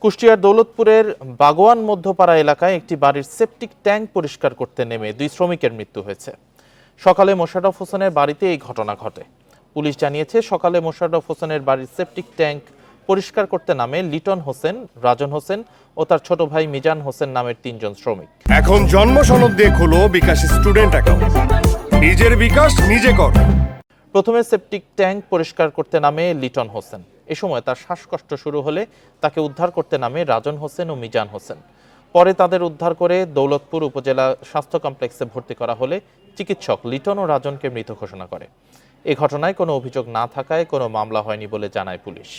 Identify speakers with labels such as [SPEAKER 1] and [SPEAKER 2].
[SPEAKER 1] কুষ্টিয়ার দৌলতপুরের বাগোয়ান মধ্যপাড়া এলাকায় একটি বাড়ির সেপটিক ট্যাঙ্ক পরিষ্কার করতে নেমে 2 শ্রমিকের মৃত্যু হয়েছে। সকালে মোশাররফ হোসেনের বাড়িতে এই ঘটনা ঘটে। পুলিশ জানিয়েছে, সকালে মোশাররফ হোসেনের বাড়ির সেপটিক ট্যাঙ্ক পরিষ্কার করতে নামে লিটন হোসেন, রাজন হোসেন ও তার ছোট ভাই মিজান হোসেন নামের 3 জন শ্রমিক।
[SPEAKER 2] এখন জন্ম সনদ দিয়ে খোলো বিকাশ স্টুডেন্ট অ্যাকাউন্ট। নিজের বিকাশ নিজে কর।
[SPEAKER 1] প্রথমে সেপটিক ট্যাঙ্ক পরিষ্কার করতে নামে লিটন হোসেন। এ সময় তার শ্বাসকষ্ট শুরু হলে তাকে উদ্ধার করতে নামে রাজন হোসেন ও মিজান হোসেন। পরে তাদের উদ্ধার করে দৌলতপুর উপজেলা স্বাস্থ্য কমপ্লেক্সে ভর্তি করা হলে চিকিৎসক লিটন ও রাজনকে মৃত ঘোষণা করে। এ ঘটনায় কোনো অভিযোগ না থাকায় কোনো মামলা হয়নি বলে জানায় পুলিশ।